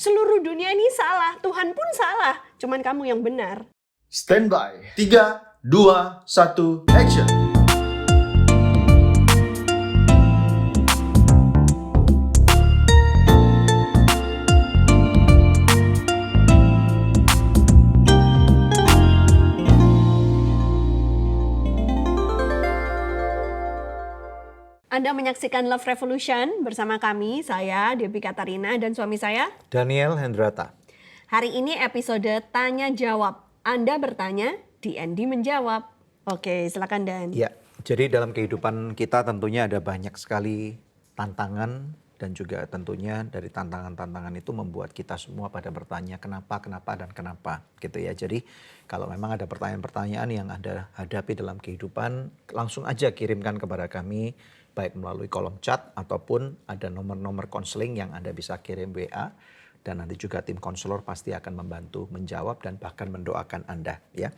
Seluruh dunia ini salah, Tuhan pun salah, cuman kamu yang benar. Stand by. 3, 2, 1, action. Anda menyaksikan Love Revolution bersama kami, saya Debbie Katarina dan suami saya Daniel Hendrata. Hari ini episode Tanya Jawab. Anda bertanya, DND menjawab. Oke, silakan Dan. Ya, jadi dalam kehidupan kita tentunya ada banyak sekali tantangan dan juga tentunya dari tantangan-tantangan itu membuat kita semua pada bertanya kenapa gitu ya. Jadi kalau memang ada pertanyaan-pertanyaan yang Anda hadapi dalam kehidupan, langsung aja kirimkan kepada kami baik melalui kolom chat ataupun ada nomor-nomor konseling yang Anda bisa kirim WA. Dan nanti juga tim konselor pasti akan membantu menjawab dan bahkan mendoakan Anda ya.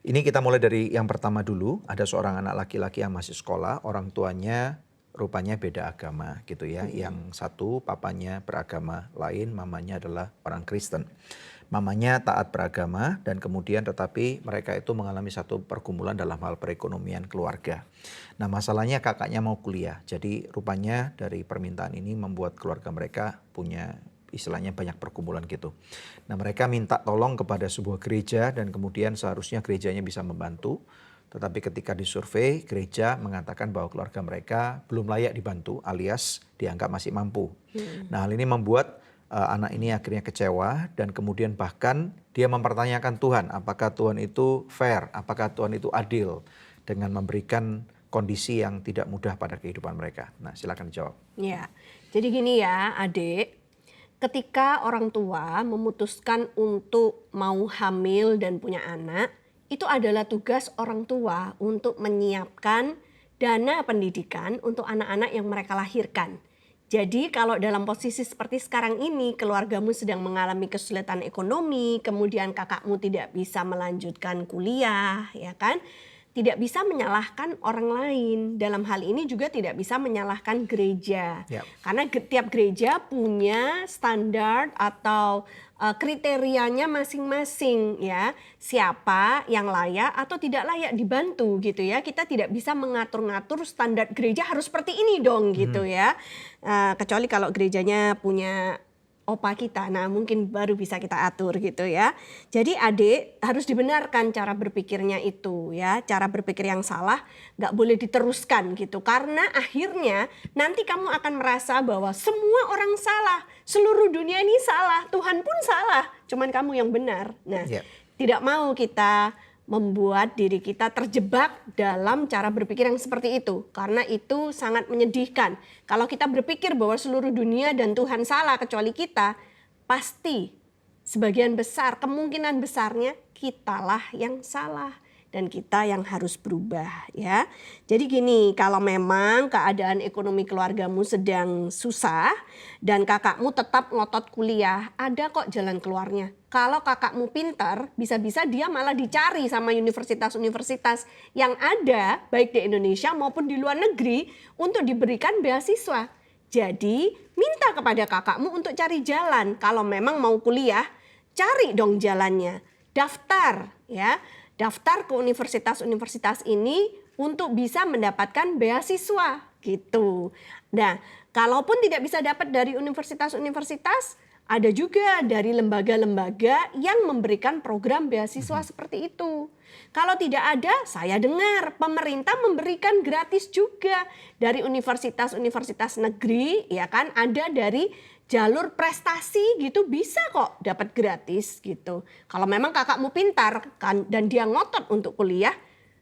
Ini kita mulai dari yang pertama dulu. Ada seorang anak laki-laki yang masih sekolah, orang tuanya rupanya beda agama gitu ya. Yang satu papanya beragama lain, mamanya adalah orang Kristen. Mamanya taat beragama dan kemudian tetapi mereka itu mengalami satu pergumulan dalam hal perekonomian keluarga. Nah masalahnya kakaknya mau kuliah. Jadi rupanya dari permintaan ini membuat keluarga mereka punya istilahnya banyak pergumulan gitu. Nah mereka minta tolong kepada sebuah gereja dan kemudian seharusnya gerejanya bisa membantu. Tetapi ketika disurvei gereja mengatakan bahwa keluarga mereka belum layak dibantu alias dianggap masih mampu. Nah hal ini membuat anak ini akhirnya kecewa dan kemudian bahkan dia mempertanyakan Tuhan. Apakah Tuhan itu fair? Apakah Tuhan itu adil dengan memberikan kondisi yang tidak mudah pada kehidupan mereka? Nah silakan dijawab. Ya, jadi gini ya adik. Ketika orang tua memutuskan untuk mau hamil dan punya anak, itu adalah tugas orang tua untuk menyiapkan dana pendidikan untuk anak-anak yang mereka lahirkan. Jadi kalau dalam posisi seperti sekarang ini, keluargamu sedang mengalami kesulitan ekonomi, kemudian kakakmu tidak bisa melanjutkan kuliah, ya kan? Tidak bisa menyalahkan orang lain. Dalam hal ini juga tidak bisa menyalahkan gereja. Yep. Karena tiap gereja punya standar atau kriterianya masing-masing ya. Siapa yang layak atau tidak layak dibantu gitu ya. Kita tidak bisa mengatur-ngatur standar gereja harus seperti ini dong gitu ya. Kecuali kalau gerejanya punya opa kita, nah mungkin baru bisa kita atur gitu ya. Jadi adik harus dibenarkan cara berpikirnya itu ya. Cara berpikir yang salah gak boleh diteruskan gitu. Karena akhirnya nanti kamu akan merasa bahwa semua orang salah. Seluruh dunia ini salah, Tuhan pun salah. Cuman kamu yang benar. Nah tidak mau kita membuat diri kita terjebak dalam cara berpikir yang seperti itu. Karena itu sangat menyedihkan. Kalau kita berpikir bahwa seluruh dunia dan Tuhan salah kecuali kita, pasti sebagian besar, kemungkinan besarnya kitalah yang salah. Dan kita yang harus berubah ya. Jadi gini, kalau memang keadaan ekonomi keluargamu sedang susah dan kakakmu tetap ngotot kuliah, ada kok jalan keluarnya. Kalau kakakmu pintar, bisa-bisa dia malah dicari sama universitas-universitas yang ada baik di Indonesia maupun di luar negeri untuk diberikan beasiswa. Jadi minta kepada kakakmu untuk cari jalan. Kalau memang mau kuliah, cari dong jalannya. Daftar ya. Daftar ke universitas-universitas ini untuk bisa mendapatkan beasiswa gitu. Nah, kalaupun tidak bisa dapat dari universitas-universitas, ada juga dari lembaga-lembaga yang memberikan program beasiswa seperti itu. Kalau tidak ada, saya dengar pemerintah memberikan gratis juga dari universitas-universitas negeri, ya kan, ada dari jalur prestasi gitu bisa kok dapat gratis gitu. Kalau memang kakakmu pintar kan dan dia ngotot untuk kuliah,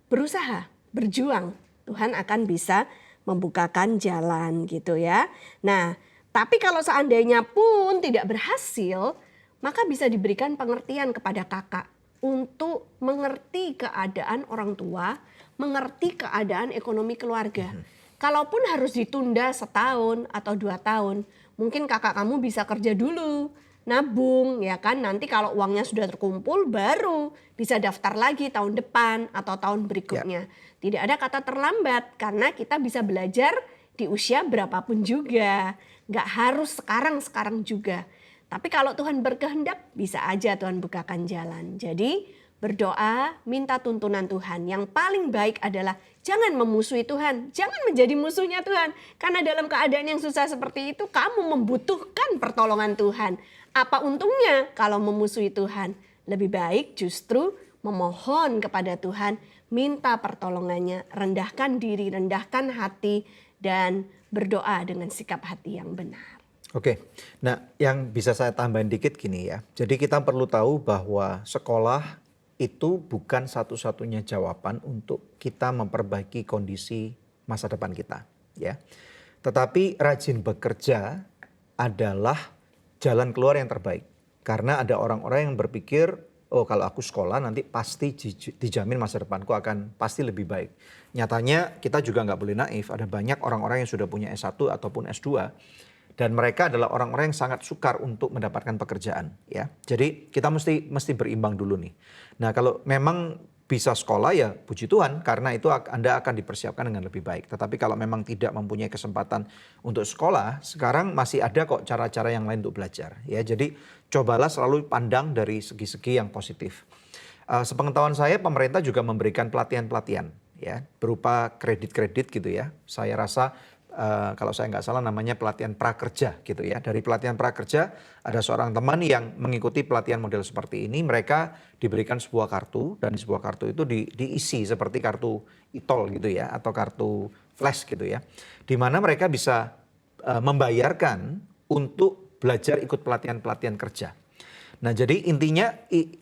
berusaha, berjuang, Tuhan akan bisa membukakan jalan gitu ya. Nah, tapi kalau seandainya pun tidak berhasil, maka bisa diberikan pengertian kepada kakak untuk mengerti keadaan orang tua, mengerti keadaan ekonomi keluarga. Kalaupun harus ditunda setahun atau 2 tahun, mungkin kakak kamu bisa kerja dulu, nabung ya kan. Nanti kalau uangnya sudah terkumpul baru bisa daftar lagi tahun depan atau tahun berikutnya. Tidak ada kata terlambat karena kita bisa belajar di usia berapapun juga. Gak harus sekarang juga. Tapi kalau Tuhan berkehendak, bisa aja Tuhan bukakan jalan. Jadi berdoa, minta tuntunan Tuhan. Yang paling baik adalah jangan memusuhi Tuhan. Jangan menjadi musuhnya Tuhan. Karena dalam keadaan yang susah seperti itu, kamu membutuhkan pertolongan Tuhan. Apa untungnya kalau memusuhi Tuhan? Lebih baik justru memohon kepada Tuhan, minta pertolongannya, rendahkan diri, rendahkan hati, dan berdoa dengan sikap hati yang benar. Oke, nah yang bisa saya tambahin dikit gini ya. Jadi kita perlu tahu bahwa sekolah itu bukan satu-satunya jawaban untuk kita memperbaiki kondisi masa depan kita, ya. Tetapi rajin bekerja adalah jalan keluar yang terbaik. Karena ada orang-orang yang berpikir, oh kalau aku sekolah nanti pasti dijamin masa depanku akan pasti lebih baik. Nyatanya kita juga nggak boleh naif, ada banyak orang-orang yang sudah punya S1 ataupun S2 dan mereka adalah orang-orang yang sangat sukar untuk mendapatkan pekerjaan, ya. Jadi kita mesti berimbang dulu nih. Nah, kalau memang bisa sekolah ya puji Tuhan karena itu Anda akan dipersiapkan dengan lebih baik. Tetapi kalau memang tidak mempunyai kesempatan untuk sekolah, sekarang masih ada kok cara-cara yang lain untuk belajar, ya. Jadi cobalah selalu pandang dari segi-segi yang positif. Sepengetahuan saya pemerintah juga memberikan pelatihan-pelatihan, ya, berupa kredit-kredit gitu ya. Saya rasa kalau saya nggak salah namanya pelatihan prakerja gitu ya. Dari pelatihan prakerja ada seorang teman yang mengikuti pelatihan model seperti ini. Mereka diberikan sebuah kartu dan di sebuah kartu itu diisi seperti kartu e-tol gitu ya atau kartu flash gitu ya. Di mana mereka bisa membayarkan untuk belajar ikut pelatihan-pelatihan kerja. Nah jadi intinya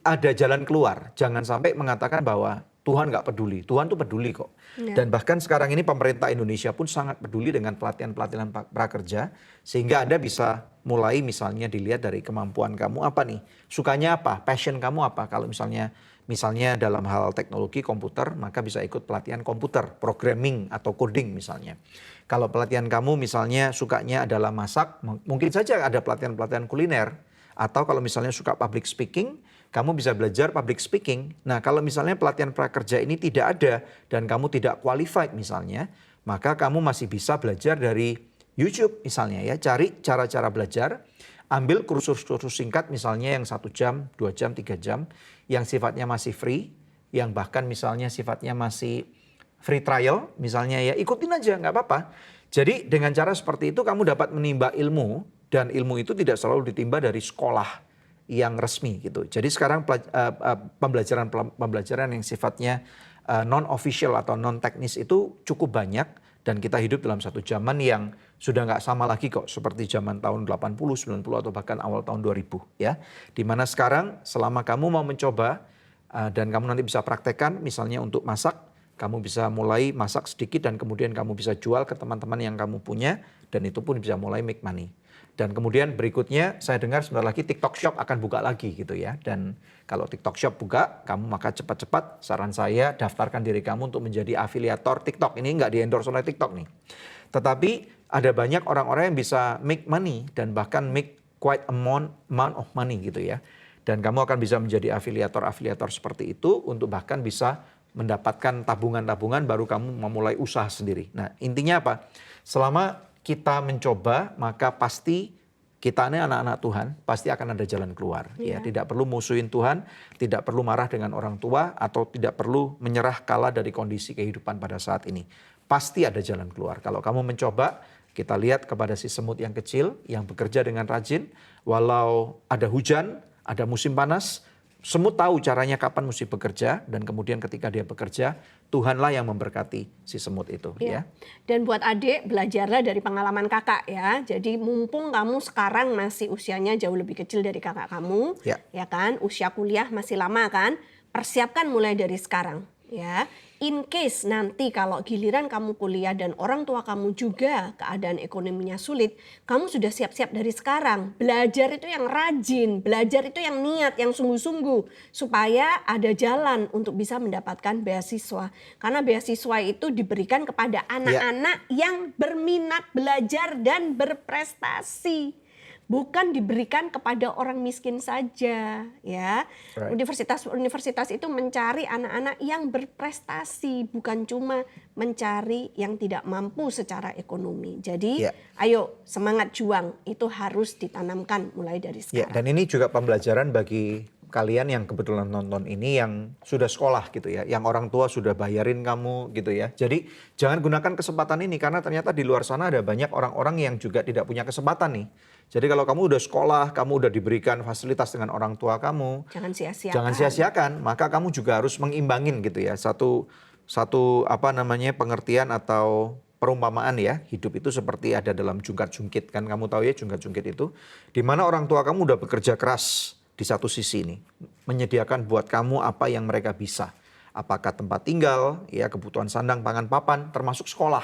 ada jalan keluar. Jangan sampai mengatakan bahwa Tuhan nggak peduli, Tuhan tuh peduli kok. Ya. Dan bahkan sekarang ini pemerintah Indonesia pun sangat peduli dengan pelatihan-pelatihan prakerja. Sehingga Anda bisa mulai misalnya dilihat dari kemampuan kamu apa nih. Sukanya apa, passion kamu apa. Kalau misalnya dalam hal teknologi komputer maka bisa ikut pelatihan komputer, programming atau coding misalnya. Kalau pelatihan kamu misalnya sukanya adalah masak, mungkin saja ada pelatihan-pelatihan kuliner. Atau kalau misalnya suka public speaking, kamu bisa belajar public speaking. Nah kalau misalnya pelatihan prakerja ini tidak ada dan kamu tidak qualified misalnya, maka kamu masih bisa belajar dari YouTube misalnya ya. Cari cara-cara belajar, ambil kursus-kursus singkat misalnya yang 1 jam, 2 jam, 3 jam, yang sifatnya masih free, yang bahkan misalnya sifatnya masih free trial misalnya ya, ikutin aja nggak apa-apa. Jadi dengan cara seperti itu kamu dapat menimba ilmu dan ilmu itu tidak selalu ditimba dari sekolah yang resmi gitu. Jadi sekarang pembelajaran yang sifatnya non official atau non teknis itu cukup banyak dan kita hidup dalam satu zaman yang sudah nggak sama lagi kok seperti zaman tahun 80, 90 atau bahkan awal tahun 2000 ya. Dimana sekarang selama kamu mau mencoba dan kamu nanti bisa praktekkan misalnya untuk masak, kamu bisa mulai masak sedikit dan kemudian kamu bisa jual ke teman-teman yang kamu punya dan itu pun bisa mulai make money. Dan kemudian berikutnya saya dengar sebentar lagi TikTok Shop akan buka lagi gitu ya. Dan kalau TikTok Shop buka, kamu maka cepat-cepat saran saya daftarkan diri kamu untuk menjadi afiliator TikTok. Ini nggak di-endorse oleh TikTok nih. Tetapi ada banyak orang-orang yang bisa make money dan bahkan make quite amount of money gitu ya. Dan kamu akan bisa menjadi afiliator-afiliator seperti itu untuk bahkan bisa mendapatkan tabungan-tabungan baru kamu memulai usaha sendiri. Nah intinya apa? Selama kita mencoba maka pasti kita ini anak-anak Tuhan pasti akan ada jalan keluar. Ya, tidak perlu musuhin Tuhan, tidak perlu marah dengan orang tua atau tidak perlu menyerah kalah dari kondisi kehidupan pada saat ini. Pasti ada jalan keluar. Kalau kamu mencoba, kita lihat kepada si semut yang kecil yang bekerja dengan rajin, walau ada hujan, ada musim panas, semut tahu caranya kapan mesti bekerja dan kemudian ketika dia bekerja Tuhanlah yang memberkati si semut itu ya. Dan buat adik belajarlah dari pengalaman kakak ya. Jadi mumpung kamu sekarang masih usianya jauh lebih kecil dari kakak kamu, ya kan, usia kuliah masih lama kan, persiapkan mulai dari sekarang ya. In case nanti kalau giliran kamu kuliah dan orang tua kamu juga keadaan ekonominya sulit, kamu sudah siap-siap dari sekarang. Belajar itu yang rajin, belajar itu yang niat, yang sungguh-sungguh. Supaya ada jalan untuk bisa mendapatkan beasiswa. Karena beasiswa itu diberikan kepada anak-anak yang berminat belajar dan berprestasi. bukan diberikan kepada orang miskin saja, ya. Right. Universitas itu mencari anak-anak yang berprestasi, bukan cuma mencari yang tidak mampu secara ekonomi. Jadi, Ya. ayo semangat juang itu harus ditanamkan mulai dari Ya, sekarang. dan ini juga pembelajaran bagi kalian yang kebetulan nonton ini yang sudah sekolah gitu ya, yang orang tua sudah bayarin kamu gitu ya. Jadi jangan gunakan kesempatan ini karena ternyata di luar sana ada banyak orang-orang yang juga tidak punya kesempatan nih. Jadi kalau kamu udah sekolah, kamu udah diberikan fasilitas dengan orang tua kamu, Jangan sia-siakan. jangan sia-siakan, maka kamu juga harus mengimbangin gitu ya. Satu pengertian atau perumpamaan ya, hidup itu seperti ada dalam jungkat-jungkit, kan kamu tahu ya jungkat-jungkit itu, di mana orang tua kamu udah bekerja keras di satu sisi ini, menyediakan buat kamu apa yang mereka bisa. Apakah tempat tinggal, ya kebutuhan sandang, pangan, papan, termasuk sekolah,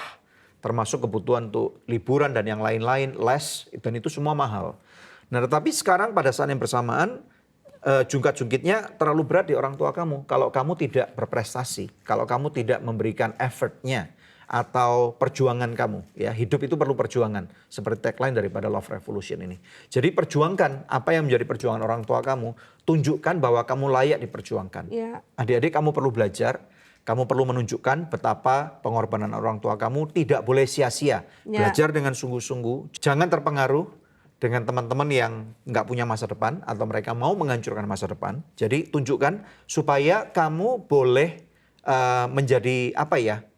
termasuk kebutuhan untuk liburan dan yang lain-lain, les, dan itu semua mahal. Nah tetapi sekarang pada saat yang bersamaan, jungkat-jungkitnya terlalu berat di orang tua kamu. Kalau kamu tidak berprestasi, kalau kamu tidak memberikan effortnya, atau perjuangan kamu, ya hidup itu perlu perjuangan, seperti tagline daripada Love Revolution ini. Jadi perjuangkan apa yang menjadi perjuangan orang tua kamu, tunjukkan bahwa kamu layak diperjuangkan. Ya. Adik-adik kamu perlu belajar, kamu perlu menunjukkan betapa pengorbanan orang tua kamu tidak boleh sia-sia. Ya. Belajar dengan sungguh-sungguh, jangan terpengaruh dengan teman-teman yang nggak punya masa depan atau mereka mau menghancurkan masa depan. Jadi tunjukkan supaya kamu boleh menjadi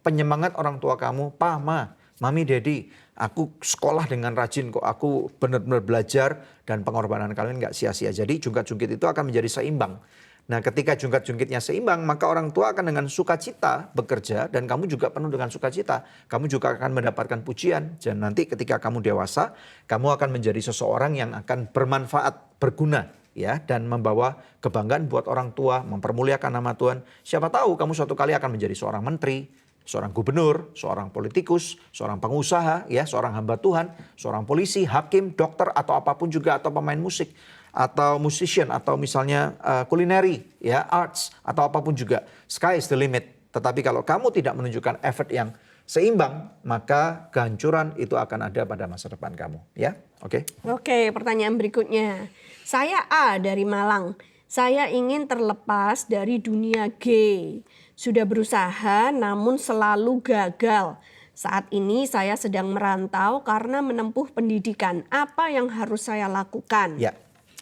penyemangat orang tua kamu. Pa, ma, mami, daddy, aku sekolah dengan rajin kok, aku benar-benar belajar dan pengorbanan kalian nggak sia-sia. Jadi jungkat-jungkit itu akan menjadi seimbang. Nah ketika jungkat-jungkitnya seimbang, maka orang tua akan dengan sukacita bekerja dan kamu juga penuh dengan sukacita. Kamu juga akan mendapatkan pujian dan nanti ketika kamu dewasa, kamu akan menjadi seseorang yang akan bermanfaat, berguna. Ya, dan membawa kebanggaan buat orang tua, mempermuliakan nama Tuhan. Siapa tahu kamu suatu kali akan menjadi seorang menteri, seorang gubernur, seorang politikus, seorang pengusaha, ya, seorang hamba Tuhan, seorang polisi, hakim, dokter atau apapun juga, atau pemain musik atau musician atau misalnya kulineri, ya, arts atau apapun juga. Sky is the limit. Tetapi kalau kamu tidak menunjukkan effort yang seimbang, maka kehancuran itu akan ada pada masa depan kamu, ya. Oke. Oke, pertanyaan berikutnya. Saya A dari Malang. Saya ingin terlepas dari dunia gay. Sudah berusaha namun selalu gagal. Saat ini saya sedang merantau karena menempuh pendidikan. Apa yang harus saya lakukan? Ya.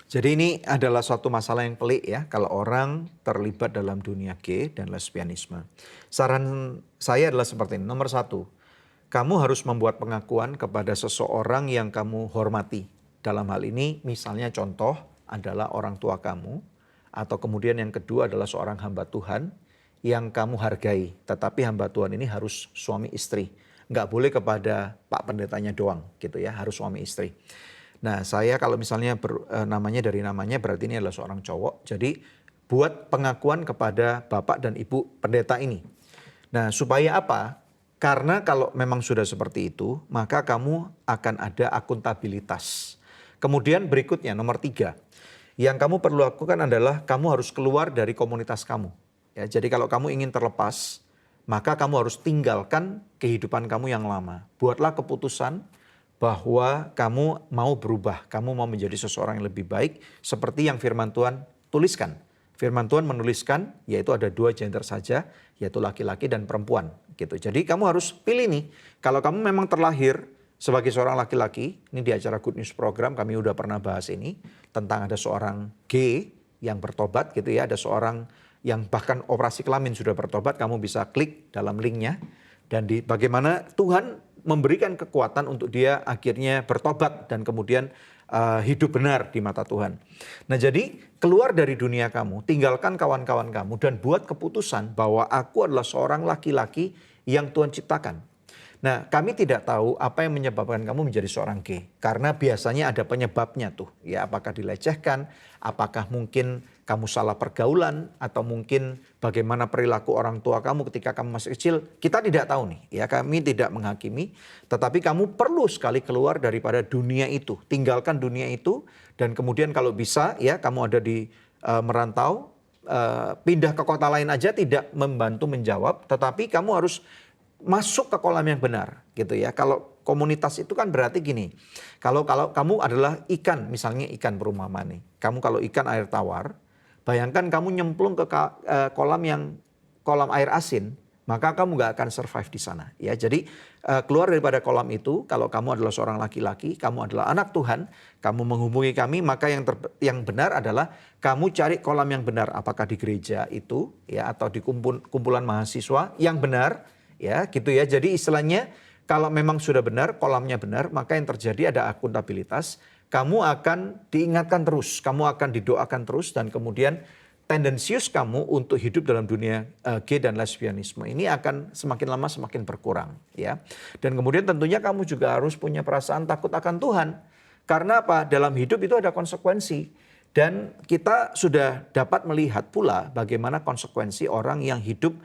Jadi ini adalah suatu masalah yang pelik ya kalau orang terlibat dalam dunia gay dan lesbianisme. Saran saya adalah seperti ini. Nomor 1, kamu harus membuat pengakuan kepada seseorang yang kamu hormati. Dalam hal ini misalnya contoh adalah orang tua kamu. Atau kemudian yang kedua adalah seorang hamba Tuhan yang kamu hargai. Tetapi hamba Tuhan ini harus suami istri. Nggak boleh kepada Pak Pendetanya doang gitu ya, harus suami istri. Nah saya kalau misalnya dari namanya berarti ini adalah seorang cowok. Jadi buat pengakuan kepada Bapak dan Ibu Pendeta ini. Nah supaya apa? Karena kalau memang sudah seperti itu, maka kamu akan ada akuntabilitas. Kemudian berikutnya nomor 3. Yang kamu perlu lakukan adalah kamu harus keluar dari komunitas kamu. Ya, jadi kalau kamu ingin terlepas, maka kamu harus tinggalkan kehidupan kamu yang lama. Buatlah keputusan bahwa kamu mau berubah, kamu mau menjadi seseorang yang lebih baik seperti yang firman Tuhan tuliskan. Firman Tuhan menuliskan yaitu ada 2 gender saja, yaitu laki-laki dan perempuan gitu. Jadi kamu harus pilih nih, kalau kamu memang terlahir sebagai seorang laki-laki, ini di acara Good News Program kami udah pernah bahas ini tentang ada seorang gay yang bertobat gitu ya, ada seorang yang bahkan operasi kelamin sudah bertobat, kamu bisa klik dalam linknya dan bagaimana Tuhan memberikan kekuatan untuk dia akhirnya bertobat dan kemudian hidup benar di mata Tuhan. Nah jadi keluar dari dunia kamu, tinggalkan kawan-kawan kamu dan buat keputusan bahwa aku adalah seorang laki-laki yang Tuhan ciptakan. Nah kami tidak tahu apa yang menyebabkan kamu menjadi seorang gay. Karena biasanya ada penyebabnya tuh. Ya apakah dilecehkan, apakah mungkin kamu salah pergaulan, atau mungkin bagaimana perilaku orang tua kamu ketika kamu masih kecil. Kita tidak tahu nih, ya kami tidak menghakimi. Tetapi kamu perlu sekali keluar daripada dunia itu. Tinggalkan dunia itu dan kemudian kalau bisa ya kamu ada di merantau. Pindah ke kota lain aja tidak membantu menjawab. Tetapi kamu harus masuk ke kolam yang benar gitu ya. Kalau komunitas itu kan berarti gini, kalau kamu adalah ikan, misalnya ikan perumpamaan nih. Kamu kalau ikan air tawar, bayangkan kamu nyemplung ke kolam air asin, maka kamu nggak akan survive di sana. Ya, jadi keluar daripada kolam itu, kalau kamu adalah seorang laki-laki, kamu adalah anak Tuhan, kamu menghubungi kami, maka yang benar adalah kamu cari kolam yang benar, apakah di gereja itu, ya, atau di kumpulan mahasiswa yang benar, ya, gitu ya. Jadi istilahnya kalau memang sudah benar, kolamnya benar, maka yang terjadi ada akuntabilitas. Kamu akan diingatkan terus, kamu akan didoakan terus, dan kemudian tendensius kamu untuk hidup dalam dunia gay dan lesbianisme ini akan semakin lama semakin berkurang, ya. Dan kemudian tentunya kamu juga harus punya perasaan takut akan Tuhan. Karena apa? Dalam hidup itu ada konsekuensi. Dan kita sudah dapat melihat pula bagaimana konsekuensi orang yang hidup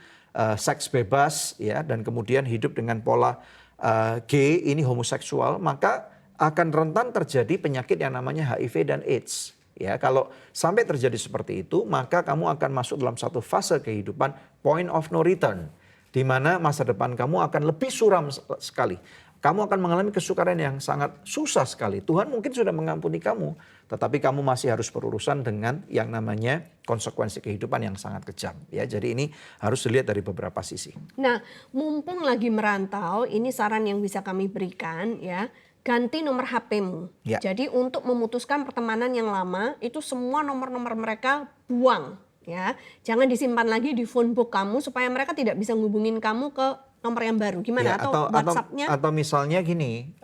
seks bebas, ya, dan kemudian hidup dengan pola gay, ini homoseksual, maka akan rentan terjadi penyakit yang namanya HIV dan AIDS. Ya, kalau sampai terjadi seperti itu, maka kamu akan masuk dalam satu fase kehidupan point of no return, di mana masa depan kamu akan lebih suram sekali. Kamu akan mengalami kesukaran yang sangat susah sekali. Tuhan mungkin sudah mengampuni kamu, tetapi kamu masih harus berurusan dengan yang namanya konsekuensi kehidupan yang sangat kejam. Ya, jadi ini harus dilihat dari beberapa sisi. Nah, mumpung lagi merantau, ini saran yang bisa kami berikan, ya. Ganti nomor HP-mu. Ya. Jadi untuk memutuskan pertemanan yang lama, itu semua nomor-nomor mereka buang, ya. Jangan disimpan lagi di phone book kamu supaya mereka tidak bisa ngubungin kamu ke nomor yang baru. Gimana? Ya, atau WhatsApp-nya? atau misalnya gini,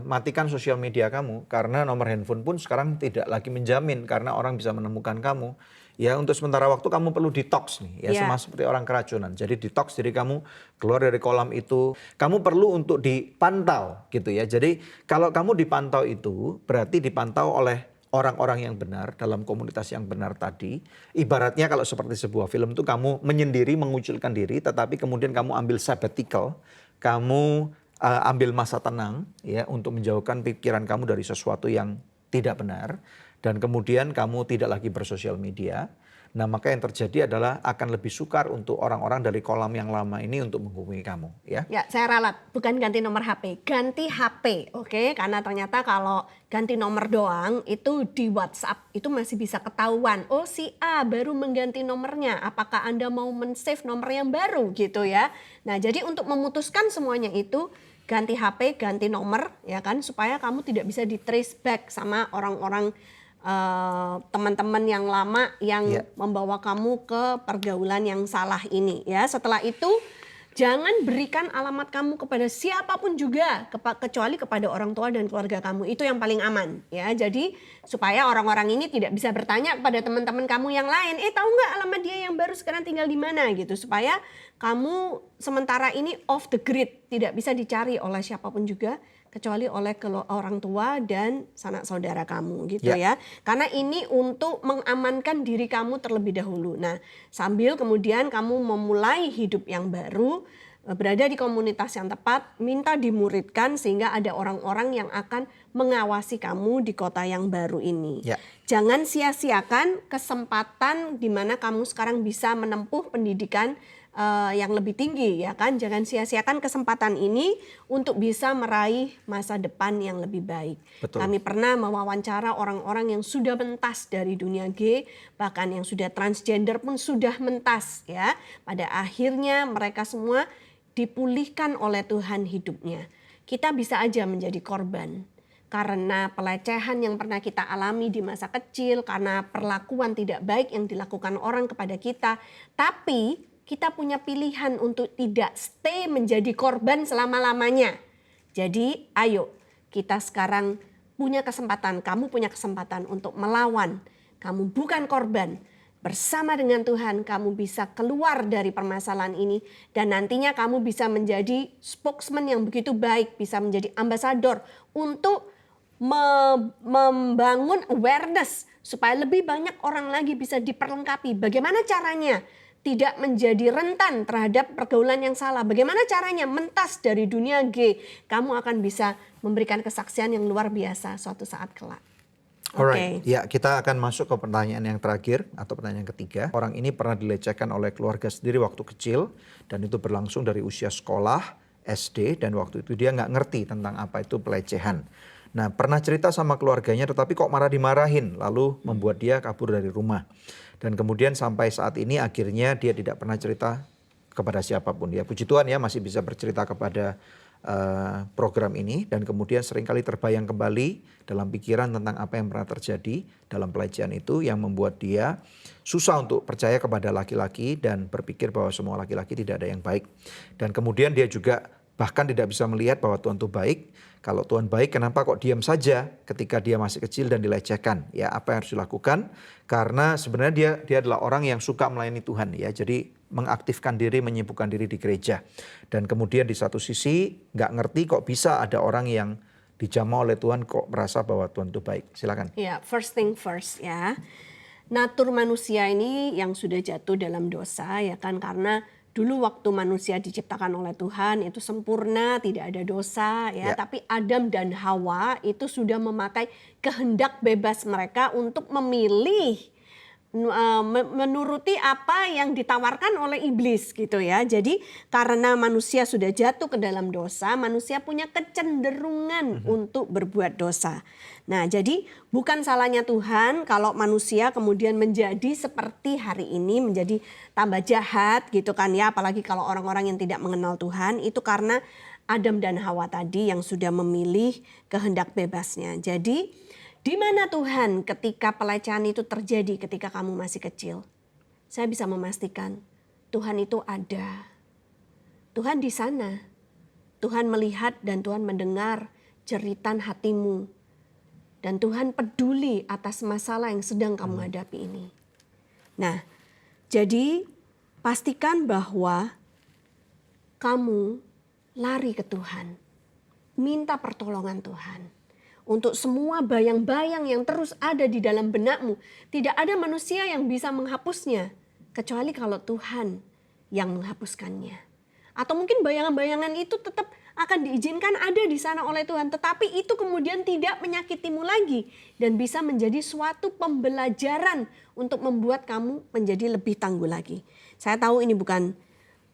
matikan sosial media kamu, karena nomor handphone pun sekarang tidak lagi menjamin karena orang bisa menemukan kamu. Ya, untuk sementara waktu kamu perlu detox nih, ya, sama seperti orang keracunan. Jadi detox diri kamu, keluar dari kolam itu. Kamu perlu untuk dipantau gitu ya. Jadi kalau kamu dipantau itu berarti dipantau oleh orang-orang yang benar dalam komunitas yang benar tadi. Ibaratnya kalau seperti sebuah film itu kamu menyendiri, mengucilkan diri, tetapi kemudian kamu ambil sabbatical, kamu ambil masa tenang, ya, untuk menjauhkan pikiran kamu dari sesuatu yang tidak benar. Dan kemudian kamu tidak lagi bersosial media. Nah, maka yang terjadi adalah akan lebih sukar untuk orang-orang dari kolam yang lama ini untuk menghubungi kamu, ya. Ya, saya ralat. Bukan ganti nomor HP, ganti HP, oke? Karena ternyata kalau ganti nomor doang itu di WhatsApp itu masih bisa ketahuan. Oh, si A baru mengganti nomornya. Apakah Anda mau men-save nomor yang baru gitu ya? Nah, jadi untuk memutuskan semuanya itu ganti HP, ganti nomor, ya kan? Supaya kamu tidak bisa di-trace back sama orang-orang teman-teman yang lama yang membawa kamu ke pergaulan yang salah ini, ya. Setelah itu jangan berikan alamat kamu kepada siapapun juga kecuali kepada orang tua dan keluarga kamu. Itu yang paling aman, ya. Jadi supaya orang-orang ini tidak bisa bertanya kepada teman-teman kamu yang lain, tahu nggak alamat dia yang baru sekarang tinggal di mana gitu. Supaya kamu sementara ini off the grid, tidak bisa dicari oleh siapapun juga kecuali oleh orang tua dan sanak saudara kamu gitu ya. Karena ini untuk mengamankan diri kamu terlebih dahulu. Nah, sambil kemudian kamu memulai hidup yang baru, berada di komunitas yang tepat, minta dimuridkan sehingga ada orang-orang yang akan mengawasi kamu di kota yang baru ini. Jangan sia-siakan kesempatan di mana kamu sekarang bisa menempuh pendidikan yang lebih tinggi, ya kan. Jangan sia-siakan kesempatan ini untuk bisa meraih masa depan yang lebih baik. Betul. Kami pernah mewawancara orang-orang yang sudah mentas dari dunia gay, bahkan yang sudah transgender pun sudah mentas, ya. Pada akhirnya mereka semua dipulihkan oleh Tuhan hidupnya. Kita bisa aja menjadi korban karena pelecehan yang pernah kita alami di masa kecil, karena perlakuan tidak baik yang dilakukan orang kepada kita. Tapi kita punya pilihan untuk tidak stay menjadi korban selama-lamanya. Jadi ayo kita sekarang punya kesempatan, kamu punya kesempatan untuk melawan. Kamu bukan korban. Bersama dengan Tuhan kamu bisa keluar dari permasalahan ini. Dan nantinya kamu bisa menjadi spokesman yang begitu baik. Bisa menjadi ambasador untuk membangun awareness. Supaya lebih banyak orang lagi bisa diperlengkapi. Bagaimana caranya? Tidak menjadi rentan terhadap pergaulan yang salah. Bagaimana caranya mentas dari dunia gay? Kamu akan bisa memberikan kesaksian yang luar biasa suatu saat kelak. Alright, Oke. ya kita akan masuk ke pertanyaan yang terakhir atau pertanyaan ketiga. Orang ini pernah dilecehkan oleh keluarga sendiri waktu kecil dan itu berlangsung dari usia sekolah, SD, dan waktu itu dia nggak ngerti tentang apa itu pelecehan. Nah, pernah cerita sama keluarganya tetapi kok marah dimarahin lalu membuat dia kabur dari rumah. Dan kemudian sampai saat ini akhirnya dia tidak pernah cerita kepada siapapun. Ya puji Tuhan ya masih bisa bercerita kepada program ini dan kemudian seringkali terbayang kembali dalam pikiran tentang apa yang pernah terjadi dalam pelecehan itu yang membuat dia susah untuk percaya kepada laki-laki dan berpikir bahwa semua laki-laki tidak ada yang baik. Dan kemudian dia juga bahkan tidak bisa melihat bahwa Tuhan itu baik. Kalau Tuhan baik, kenapa kok diam saja ketika dia masih kecil dan dilecehkan? Ya, apa yang harus dilakukan? Karena sebenarnya dia adalah orang yang suka melayani Tuhan ya. Jadi mengaktifkan diri, menyibukkan diri di gereja. Dan kemudian di satu sisi nggak ngerti kok bisa ada orang yang dijamah oleh Tuhan kok merasa bahwa Tuhan itu baik. Silakan. Ya, first thing first ya. Natur manusia ini yang sudah jatuh dalam dosa ya kan, karena dulu waktu manusia diciptakan oleh Tuhan itu sempurna, tidak ada dosa ya. Ya. Tapi Adam dan Hawa itu sudah memakai kehendak bebas mereka untuk memilih menuruti apa yang ditawarkan oleh iblis gitu ya. Jadi karena manusia sudah jatuh ke dalam dosa, manusia punya kecenderungan untuk berbuat dosa. Nah, jadi bukan salahnya Tuhan kalau manusia kemudian menjadi seperti hari ini, menjadi tambah jahat gitu kan ya. Apalagi kalau orang-orang yang tidak mengenal Tuhan, itu karena Adam dan Hawa tadi yang sudah memilih kehendak bebasnya. Jadi di mana Tuhan ketika pelecehan itu terjadi ketika kamu masih kecil? Saya bisa memastikan Tuhan itu ada. Tuhan di sana. Tuhan melihat dan Tuhan mendengar jeritan hatimu. Dan Tuhan peduli atas masalah yang sedang kamu hadapi ini. Nah, jadi pastikan bahwa kamu lari ke Tuhan. Minta pertolongan Tuhan. Untuk semua bayang-bayang yang terus ada di dalam benakmu. Tidak ada manusia yang bisa menghapusnya. Kecuali kalau Tuhan yang menghapuskannya. Atau mungkin bayangan-bayangan itu tetap akan diizinkan ada di sana oleh Tuhan. Tetapi itu kemudian tidak menyakitimu lagi. Dan bisa menjadi suatu pembelajaran untuk membuat kamu menjadi lebih tangguh lagi. Saya tahu ini bukan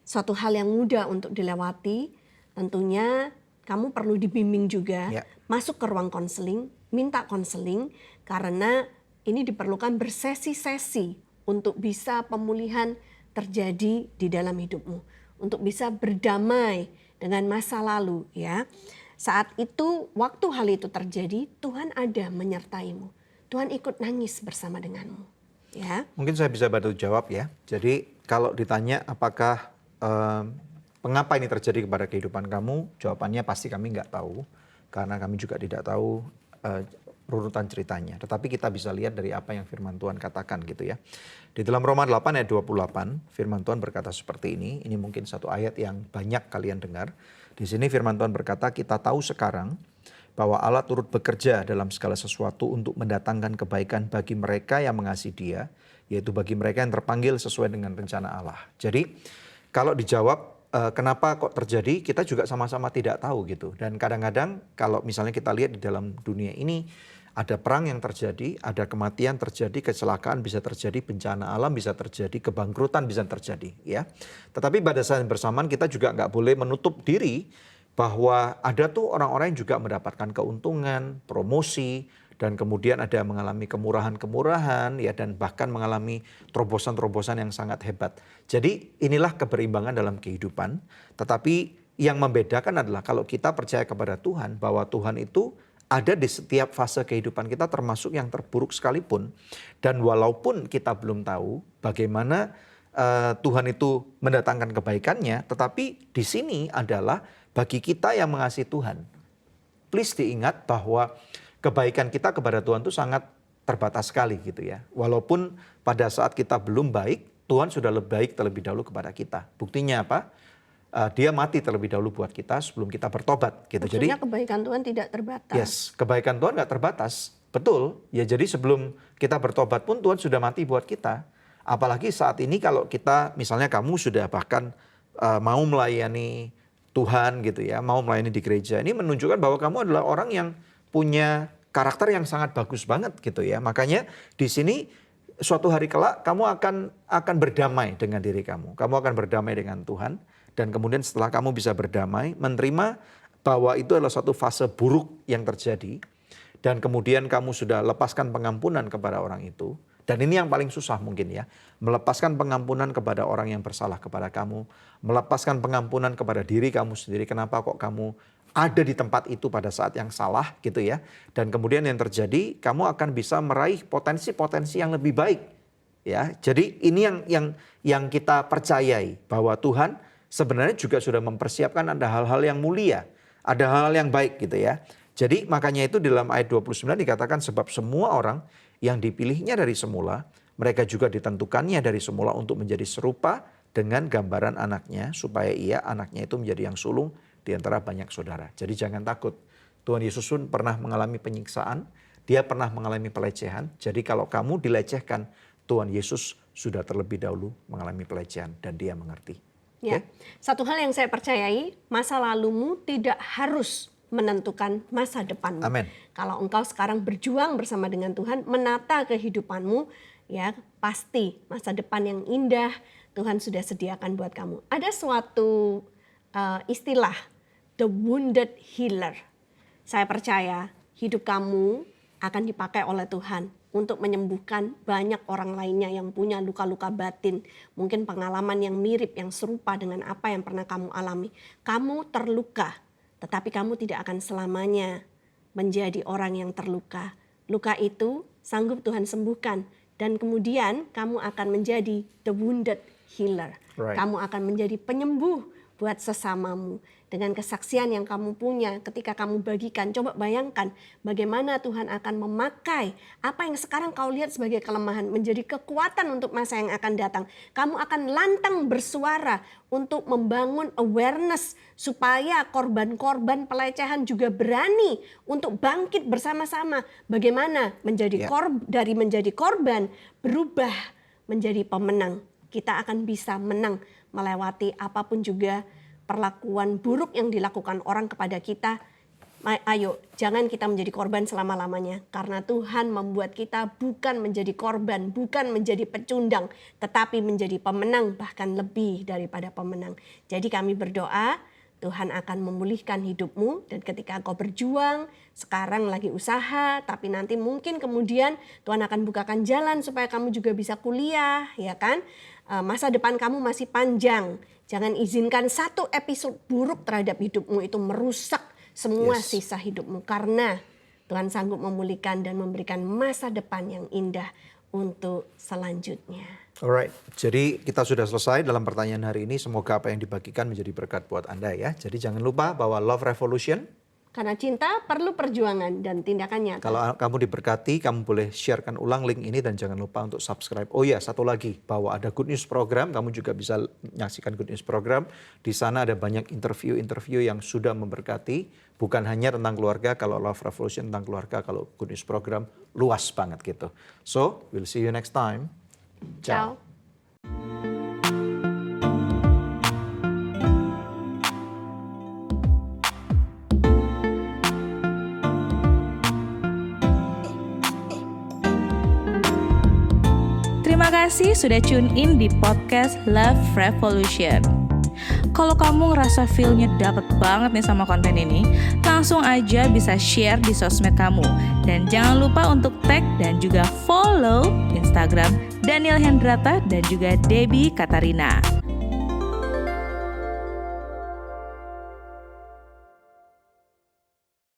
suatu hal yang mudah untuk dilewati. Tentunya kamu perlu dibimbing juga. Ya. Masuk ke ruang konseling, minta konseling karena ini diperlukan bersesi-sesi untuk bisa pemulihan terjadi di dalam hidupmu. Untuk bisa berdamai dengan masa lalu ya. Saat itu waktu hal itu terjadi Tuhan ada menyertaimu. Tuhan ikut nangis bersama denganmu ya. Mungkin saya bisa bantu jawab ya. Jadi kalau ditanya apakah mengapa ini terjadi kepada kehidupan kamu, jawabannya pasti kami nggak tahu. Karena kami juga tidak tahu runutan ceritanya. Tetapi kita bisa lihat dari apa yang firman Tuhan katakan gitu ya. Di dalam Roma 8 ayat 28 firman Tuhan berkata seperti ini. Ini mungkin satu ayat yang banyak kalian dengar. Di sini firman Tuhan berkata kita tahu sekarang bahwa Allah turut bekerja dalam segala sesuatu untuk mendatangkan kebaikan bagi mereka yang mengasihi Dia. Yaitu bagi mereka yang terpanggil sesuai dengan rencana Allah. Jadi kalau dijawab kenapa kok terjadi, kita juga sama-sama tidak tahu gitu. Dan kadang-kadang kalau misalnya kita lihat di dalam dunia ini ada perang yang terjadi, ada kematian terjadi, kecelakaan bisa terjadi, bencana alam bisa terjadi, kebangkrutan bisa terjadi ya. Tetapi pada saat yang bersamaan kita juga nggak boleh menutup diri bahwa ada tuh orang-orang yang juga mendapatkan keuntungan, promosi, dan kemudian ada mengalami kemurahan-kemurahan ya dan bahkan mengalami terobosan-terobosan yang sangat hebat. Jadi inilah keberimbangan dalam kehidupan. Tetapi yang membedakan adalah kalau kita percaya kepada Tuhan bahwa Tuhan itu ada di setiap fase kehidupan kita termasuk yang terburuk sekalipun. Dan walaupun kita belum tahu bagaimana Tuhan itu mendatangkan kebaikannya, tetapi di sini adalah bagi kita yang mengasihi Tuhan. Please diingat bahwa kebaikan kita kepada Tuhan itu sangat terbatas sekali gitu ya. Walaupun pada saat kita belum baik, Tuhan sudah lebih baik terlebih dahulu kepada kita. Buktinya apa? Dia mati terlebih dahulu buat kita sebelum kita bertobat gitu. Maksudnya Jadi kebaikan Tuhan tidak terbatas. yes, kebaikan Tuhan nggak terbatas. Betul. Ya jadi sebelum kita bertobat pun Tuhan sudah mati buat kita. Apalagi saat ini kalau kita misalnya kamu sudah bahkan mau melayani Tuhan gitu ya, mau melayani di gereja. Ini menunjukkan bahwa kamu adalah orang yang punya karakter yang sangat bagus banget gitu ya. Makanya di sini suatu hari kelak kamu akan berdamai dengan diri kamu. Kamu akan berdamai dengan Tuhan. Dan kemudian setelah kamu bisa berdamai, menerima bahwa itu adalah suatu fase buruk yang terjadi. Dan kemudian kamu sudah lepaskan pengampunan kepada orang itu. Dan ini yang paling susah mungkin ya. Melepaskan pengampunan kepada orang yang bersalah kepada kamu. Melepaskan pengampunan kepada diri kamu sendiri. Kenapa kok kamu ada di tempat itu pada saat yang salah gitu ya. Dan kemudian yang terjadi, kamu akan bisa meraih potensi-potensi yang lebih baik. Ya, jadi ini yang kita percayai bahwa Tuhan sebenarnya juga sudah mempersiapkan ada hal-hal yang mulia, ada hal-hal yang baik gitu ya. Jadi makanya itu di dalam ayat 29 dikatakan sebab semua orang yang dipilihnya dari semula, mereka juga ditentukannya dari semula untuk menjadi serupa dengan gambaran anaknya supaya anaknya itu menjadi yang sulung di antara banyak saudara. Jadi jangan takut. Tuhan Yesus pun pernah mengalami penyiksaan, dia pernah mengalami pelecehan. Jadi kalau kamu dilecehkan, Tuhan Yesus sudah terlebih dahulu mengalami pelecehan dan dia mengerti. Ya, satu hal yang saya percayai, masa lalumu tidak harus menentukan masa depanmu. Amin. Kalau engkau sekarang berjuang bersama dengan Tuhan, menata kehidupanmu, ya pasti masa depan yang indah Tuhan sudah sediakan buat kamu. Ada suatu istilah, the wounded healer. Saya percaya hidup kamu akan dipakai oleh Tuhan untuk menyembuhkan banyak orang lainnya yang punya luka-luka batin. Mungkin pengalaman yang mirip, yang serupa dengan apa yang pernah kamu alami. Kamu terluka, tetapi kamu tidak akan selamanya menjadi orang yang terluka. Luka itu sanggup Tuhan sembuhkan. Dan kemudian kamu akan menjadi the wounded healer. Right. Kamu akan menjadi penyembuh buat sesamamu. Dengan kesaksian yang kamu punya ketika kamu bagikan, coba bayangkan bagaimana Tuhan akan memakai apa yang sekarang kau lihat sebagai kelemahan menjadi kekuatan untuk masa yang akan datang. Kamu akan lantang bersuara untuk membangun awareness supaya korban-korban pelecehan juga berani untuk bangkit bersama-sama. Bagaimana dari menjadi korban berubah menjadi pemenang. Kita akan bisa menang melewati apapun juga perlakuan buruk yang dilakukan orang kepada kita. Ayo, jangan kita menjadi korban selama-lamanya. Karena Tuhan membuat kita bukan menjadi korban, bukan menjadi pecundang, tetapi menjadi pemenang, bahkan lebih daripada pemenang. Jadi kami berdoa, Tuhan akan memulihkan hidupmu. Dan ketika kau berjuang, sekarang lagi usaha, tapi nanti mungkin kemudian Tuhan akan bukakan jalan supaya kamu juga bisa kuliah, ya kan? Masa depan kamu masih panjang. Jangan izinkan satu episode buruk terhadap hidupmu itu merusak semua sisa hidupmu. Karena Tuhan sanggup memulihkan dan memberikan masa depan yang indah untuk selanjutnya. Alright, jadi kita sudah selesai dalam pertanyaan hari ini. Semoga apa yang dibagikan menjadi berkat buat Anda ya. Jadi jangan lupa bahwa Love Revolution, karena cinta perlu perjuangan dan tindakan nyata. kalau kamu diberkati, kamu boleh sharekan ulang link ini dan jangan lupa untuk subscribe. Oh ya, satu lagi, bahwa ada Good News Program, kamu juga bisa menyaksikan Good News Program. Di sana ada banyak interview-interview yang sudah memberkati, bukan hanya tentang keluarga. Kalau Love Revolution tentang keluarga, kalau Good News Program luas banget gitu. So, we'll see you next time. Ciao. Terima kasih sudah tune in di podcast Love Revolution. Kalau kamu ngerasa feel-nya dapet banget nih sama konten ini, langsung aja bisa share di sosmed kamu. Dan jangan lupa untuk tag dan juga follow Instagram Daniel Hendrata dan juga Debbie Katarina.